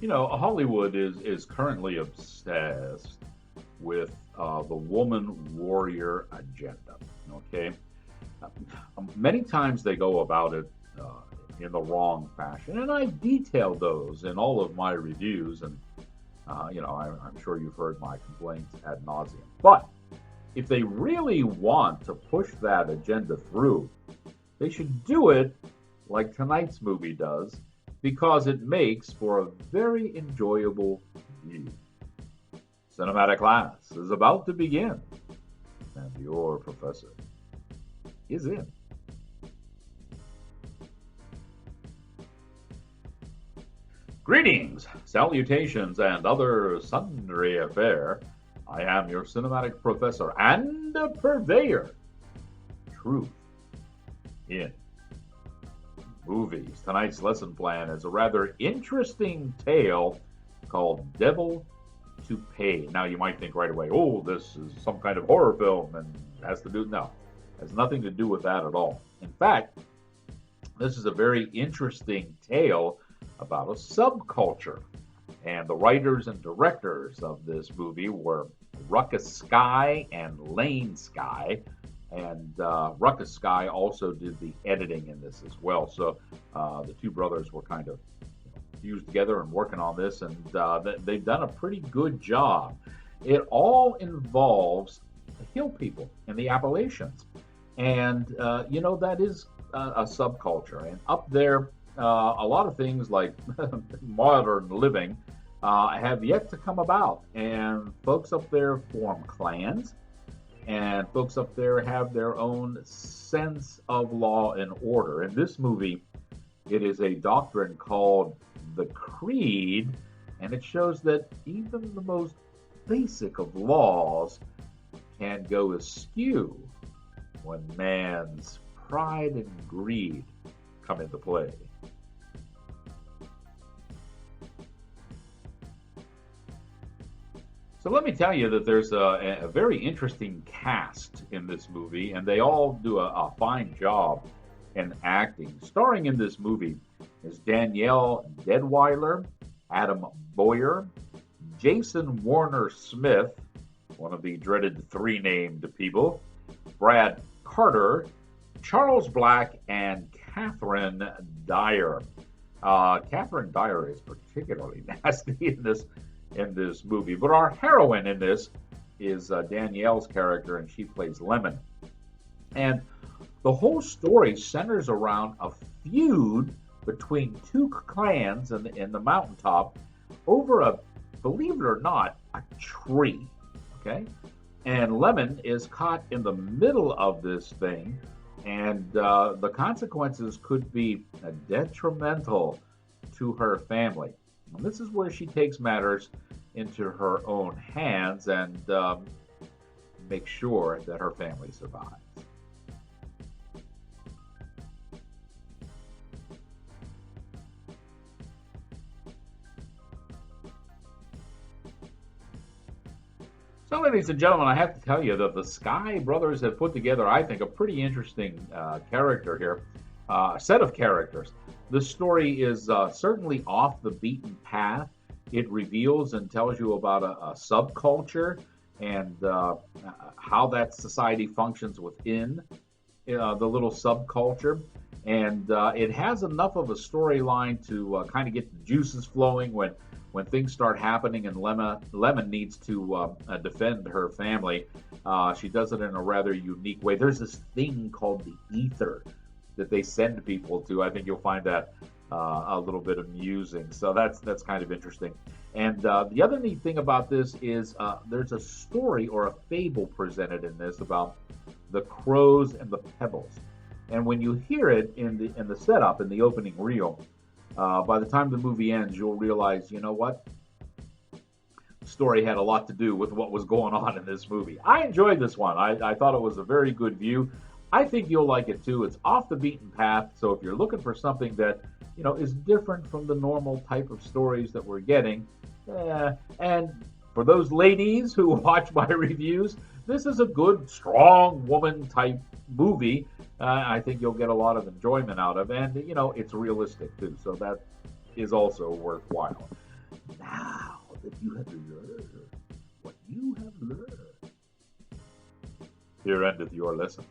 Hollywood is currently obsessed with the woman warrior agenda. Okay, many times they go about it in the wrong fashion, and I detail those in all of my reviews. And I'm sure you've heard my complaints ad nauseum. But if they really want to push that agenda through, they should do it like tonight's movie does, because it makes for a very enjoyable view. Cinematic class is about to begin, and your professor is in. Greetings, salutations, and other sundry affair. I am your cinematic professor and purveyor, Truth in Movies. Tonight's lesson plan is a rather interesting tale called Devil to Pay. Now, you might think right away, oh, this is some kind of horror film and has to do, no, has nothing to do with that at all. In fact, this is a very interesting tale about a subculture. And the writers and directors of this movie were Ruckus Skye and Lane Skye. And Ruckus Skye also did the editing in this as well. So the two brothers were kind of fused together and working on this, and they've done a pretty good job. It all involves the hill people in the Appalachians. And, that is a subculture. And up there, a lot of things like modern living have yet to come about. And folks up there form clans, and folks up there have their own sense of law and order. In this movie, it is a doctrine called the Creed, and it shows that even the most basic of laws can go askew when man's pride and greed come into play. So let me tell you that there's a very interesting cast in this movie, and they all do a fine job in acting. Starring in this movie is Danielle Deadwyler, Adam Boyer, Jason Warner Smith, one of the dreaded three named people, Brad Carter, Charles Black, and Catherine Dyer. Catherine Dyer is particularly nasty in this movie, but our heroine in this is Danielle's character, and she plays Lemon. And the whole story centers around a feud between two clans in the mountaintop over believe it or not, a tree. Okay? And Lemon is caught in the middle of this thing, and the consequences could be detrimental to her family. And this is where she takes matters into her own hands and makes sure that her family survives. So, ladies and gentlemen, I have to tell you that the Skye brothers have put together, I think, a pretty interesting character here, set of characters. This story is certainly off the beaten path. It reveals and tells you about a subculture and how that society functions within the little subculture. And it has enough of a storyline to kind of get the juices flowing when things start happening, and Lemon needs to defend her family. She does it in a rather unique way. There's this thing called the ether that they send people to. I think you'll find that a little bit amusing. So that's kind of interesting. And the other neat thing about this is there's a story or a fable presented in this about the crows and the pebbles. And when you hear it in the setup, in the opening reel, by the time the movie ends, you'll realize, you know what? The story had a lot to do with what was going on in this movie. I enjoyed this one. I thought it was a very good view. I think you'll like it too. It's off the beaten path, so if you're looking for something that is different from the normal type of stories that we're getting, and for those ladies who watch my reviews, this is a good, strong woman type movie. I think you'll get a lot of enjoyment out of, and it's realistic too, so that is also worthwhile. that you have learned what you have learned. Here endeth your lesson.